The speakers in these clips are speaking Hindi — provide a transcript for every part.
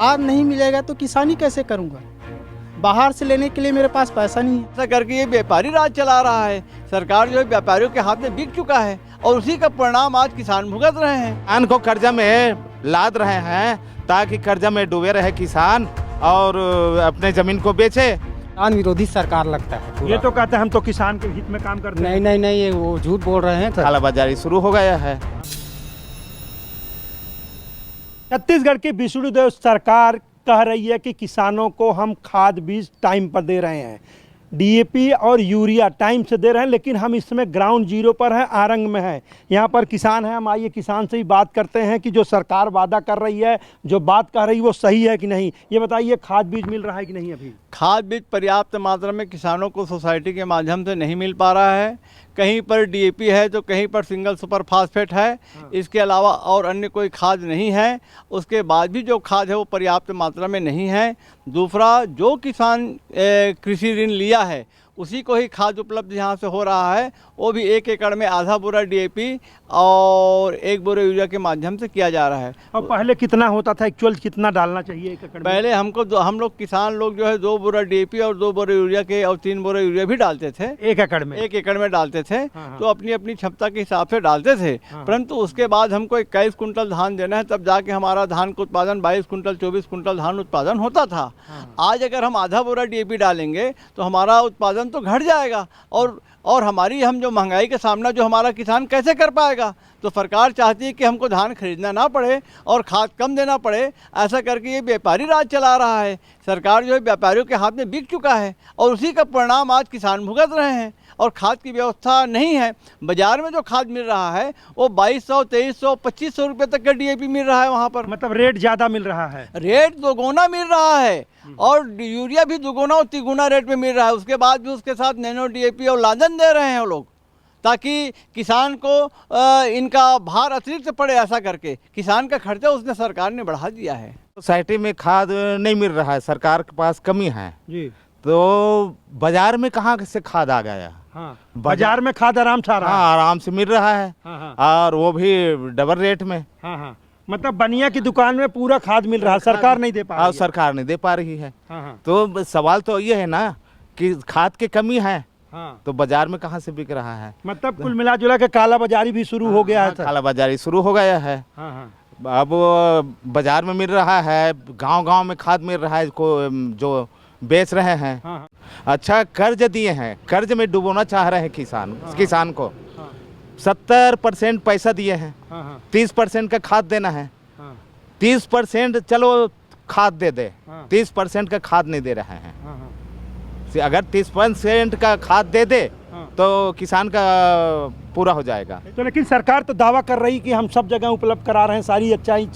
आज नहीं मिलेगा तो किसानी कैसे करूँगा? बाहर से लेने के लिए मेरे पास पैसा नहीं है। ऐसा करके ये व्यापारी राज चला रहा है। सरकार जो है व्यापारियों के हाथ में बिक चुका है और उसी का परिणाम आज किसान भुगत रहे हैं। किसान को कर्जा में लाद रहे हैं ताकि कर्जा में डूबे रहे किसान और अपने जमीन को बेचे। किसान विरोधी सरकार लगता है पूरा। ये तो कहते हैं हम तो किसान के हित में काम करते हैं। नहीं, ये वो झूठ बोल रहे हैं। कालाबाजारी शुरू हो गया है। छत्तीसगढ़ की विष्णुदेव सरकार कह रही है कि किसानों को हम खाद बीज टाइम पर दे रहे हैं, डीएपी और यूरिया टाइम से दे रहे हैं, लेकिन हम इस समय ग्राउंड जीरो पर हैं, आरंग में हैं। यहाँ पर किसान हैं, हम आइए किसान से ही बात करते हैं कि जो सरकार वादा कर रही है, जो बात कह रही है वो सही है कि नहीं। ये बताइए, खाद बीज मिल रहा है कि नहीं? अभी खाद बीज पर्याप्त मात्रा में किसानों को सोसाइटी के माध्यम से नहीं मिल पा रहा है। कहीं पर डीएपी है तो कहीं पर सिंगल सुपर फास्फेट है। इसके अलावा और अन्य कोई खाद नहीं है। उसके बाद भी जो खाद है वो पर्याप्त मात्रा में नहीं है। दूसरा, जो किसान कृषि ऋण लिया है उसी को ही खाद उपलब्ध यहाँ से हो रहा है, वो भी 1 एकड़ में आधा बोरा डीएपी और 1 बोरा यूरिया के माध्यम से किया जा रहा है। और पहले कितना होता था, एक्चुअल कितना डालना चाहिए 1 एकड़ में? पहले हम लोग किसान लोग जो है 2 बोरा डीएपी और 2 बोरा यूरिया के और 3 बोरा यूरिया भी डालते थे 1 एकड़ में। 1 एकड़ में डालते थे। हाँ। तो अपनी अपनी क्षमता के हिसाब से डालते थे। हाँ। परंतु उसके बाद हमको 21 कुंटल धान देना है, तब जाके हमारा धान का उत्पादन 22 कुंटल 24 कुंटल धान उत्पादन होता था। आज अगर हम आधा बोरा डीएपी डालेंगे तो हमारा उत्पादन तो घट जाएगा और हमारी हम जो महंगाई का सामना जो हमारा किसान कैसे कर पाएगा। तो सरकार चाहती है कि हमको धान खरीदना ना पड़े और खाद कम देना पड़े। ऐसा करके ये व्यापारी राज चला रहा है। सरकार जो है व्यापारियों के हाथ में बिक चुका है और उसी का परिणाम आज किसान भुगत रहे हैं। और खाद की व्यवस्था नहीं है। बाजार में जो खाद मिल रहा है वो 2200, 2300, 2500 रुपये तक का डीएपी मिल रहा है वहाँ पर। मतलब रेट ज़्यादा मिल रहा है। रेट दोगुना मिल रहा है और यूरिया भी दोगुना और तिगुना रेट में मिल रहा है। उसके बाद भी उसके साथ नैनो डीएपी और लादन दे रहे हैं वो लोग, ताकि किसान को इनका भार अतिरिक्त पड़े। ऐसा करके किसान का खर्चा उसने सरकार ने बढ़ा दिया है। सोसाइटी में खाद नहीं मिल रहा है, सरकार के पास कमी है जी। तो बाजार में कहाँ से खाद आ गया? हाँ, बाजार में खाद आराम से आ रहा है। हाँ, आराम से मिल रहा है। हाँ। और वो भी डबल रेट में। हाँ। मतलब बनिया की दुकान में पूरा खाद मिल रहा है, सरकार नहीं दे पा रही है। सरकार नहीं दे पा रही है। हाँ। तो सवाल तो ये है ना कि खाद की कमी है। हाँ। तो बाजार में कहाँ से बिक रहा है? मतलब कुल मिला जुला के काला बाजारी भी शुरू हो गया है। कालाबाजारी शुरू हो गया है। हाँ। अब बाजार में मिल रहा है, गांव-गांव में खाद मिल रहा है को जो बेच रहे हैं। हाँ। अच्छा, कर्ज दिए हैं, कर्ज में डुबोना चाह रहे हैं किसान को। 70% पैसा दिए हैं। 30% का खाद देना है। 30% चलो खाद दे दे, 30% का खाद नहीं दे रहे हैं। अगर 30% का खाद दे दे तो किसान का पूरा हो जाएगा। तो लेकिन सरकार तो दावा कर रही कि हम सब जगह उपलब्ध करा रहे हैं, सारी अच्छाई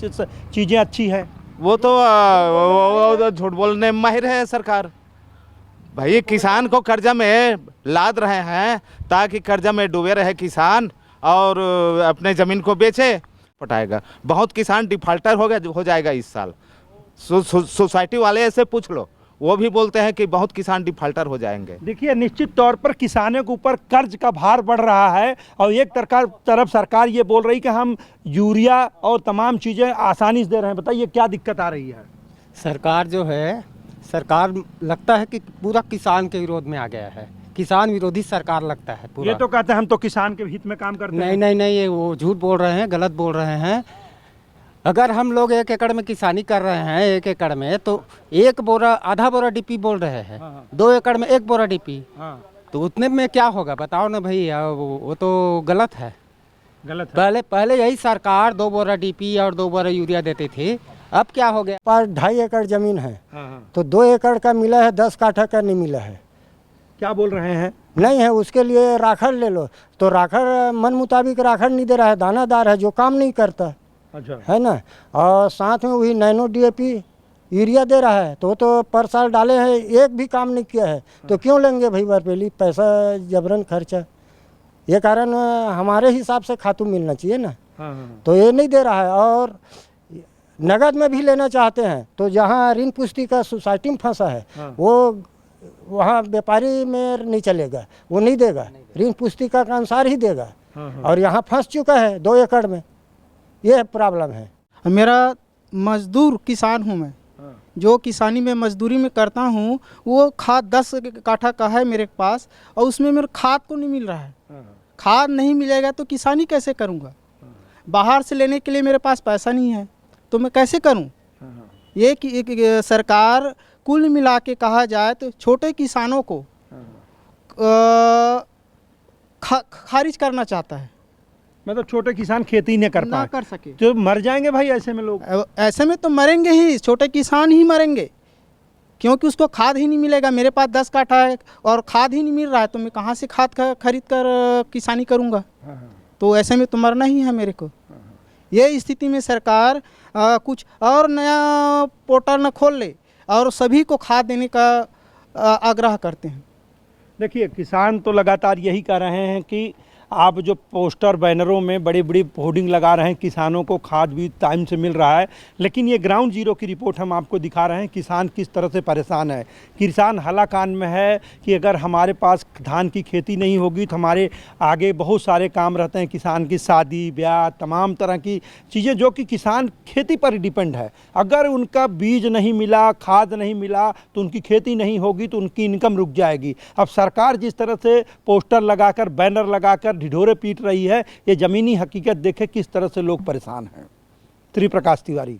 चीज़ें अच्छी है। वो तो झूठ बोलने में माहिर है सरकार। भाई, किसान को कर्जा में लाद रहे हैं ताकि कर्जा में डूबे रहे किसान और अपने ज़मीन को बेचे पटाएगा। बहुत किसान डिफाल्टर हो जाएगा इस साल। सोसाइटी वाले ऐसे पूछ लो, वो भी बोलते हैं कि बहुत किसान डिफाल्टर हो जाएंगे। देखिए, निश्चित तौर पर किसानों के ऊपर कर्ज का भार बढ़ रहा है और एक तरफ सरकार ये बोल रही कि हम यूरिया और तमाम चीज़ें आसानी से दे रहे हैं। बताइए क्या दिक्कत आ रही है? सरकार जो है, सरकार लगता है कि पूरा किसान के विरोध में आ गया है। किसान विरोधी सरकार लगता है पूरा। ये तो कहते हैं हम तो किसान के हित में काम करते हैं। नहीं, ये वो झूठ बोल रहे हैं, गलत बोल रहे हैं। अगर हम लोग 1 एकड़ में किसानी कर रहे हैं, 1 एकड़ में तो 1 बोरा आधा बोरा डीपी बोल रहे हैं। 2 एकड़ में 1 बोरा डीपी। तो उतने में क्या होगा बताओ ना भैया? वो तो गलत है। पहले यही सरकार 2 बोरा डीपी और 2 बोरा यूरिया देती थी। अब क्या हो गया? पर 2.5 एकड़ जमीन है। तो 2 एकड़ का मिला है, 10 काठा का नहीं मिला है। क्या बोल रहे हैं? नहीं है, उसके लिए राखड़ ले लो। तो राखड़ मन मुताबिक राखड़ नहीं दे रहा है, दानादार है जो काम नहीं करता। अच्छा। है ना। और साथ में वही नैनो डीएपी यूरिया दे रहा है। तो पर साल डाले हैं, एक भी काम नहीं किया है। तो क्यों लेंगे भाई बरपेली? पैसा जबरन खर्चा। ये कारण हमारे हिसाब से खातू मिलना चाहिए ना। तो ये नहीं दे रहा है। और नगद में भी लेना चाहते हैं तो जहाँ ऋण पुस्तिका सोसाइटी में फंसा है वो वहाँ व्यापारी में नहीं चलेगा, वो नहीं देगा, ऋण पुस्तिका के अनुसार ही देगा। और यहाँ फंस चुका है 2 एकड़ में, ये प्रॉब्लम है। मेरा मजदूर किसान हूँ मैं, जो किसानी में मजदूरी में करता हूँ वो खाद 10 काठा का है मेरे पास और उसमें मेरे खाद को नहीं मिल रहा है। खाद नहीं मिलेगा तो किसानी कैसे करूँगा? बाहर से लेने के लिए मेरे पास पैसा नहीं है तो मैं कैसे करूँ? ये कि एक सरकार कुल मिला के कहा जाए तो छोटे किसानों को खारिज करना चाहता है, मतलब छोटे किसान खेती नहीं कर ना पाए कर सके तो मर जाएंगे भाई ऐसे में लोग। ऐसे में तो मरेंगे ही, छोटे किसान ही मरेंगे क्योंकि उसको खाद ही नहीं मिलेगा। मेरे पास 10 काठा है और खाद ही नहीं मिल रहा है तो मैं कहाँ से खाद खरीद कर किसानी करूँगा? तो ऐसे में तो मरना ही है मेरे को। ये स्थिति में सरकार कुछ और नया पोर्टल न खोल ले और सभी को खाद देने का आग्रह करते हैं। देखिए किसान तो लगातार यही कह रहे हैं कि आप जो पोस्टर बैनरों में बड़ी बड़ी होर्डिंग लगा रहे हैं किसानों को खाद भी टाइम से मिल रहा है, लेकिन ये ग्राउंड जीरो की रिपोर्ट हम आपको दिखा रहे हैं किसान किस तरह से परेशान है। किसान हलाकान में है कि अगर हमारे पास धान की खेती नहीं होगी तो हमारे आगे बहुत सारे काम रहते हैं, किसान की शादी ब्याह तमाम तरह की चीज़ें जो कि किसान खेती पर डिपेंड है। अगर उनका बीज नहीं मिला, खाद नहीं मिला तो उनकी खेती नहीं होगी तो उनकी इनकम रुक जाएगी। अब सरकार जिस तरह से पोस्टर लगाकर बैनर लगाकर ढिढोरे पीट रही है, ये ज़मीनी हकीकत देखे किस तरह से लोग परेशान हैं। त्रिप्रकाश तिवारी।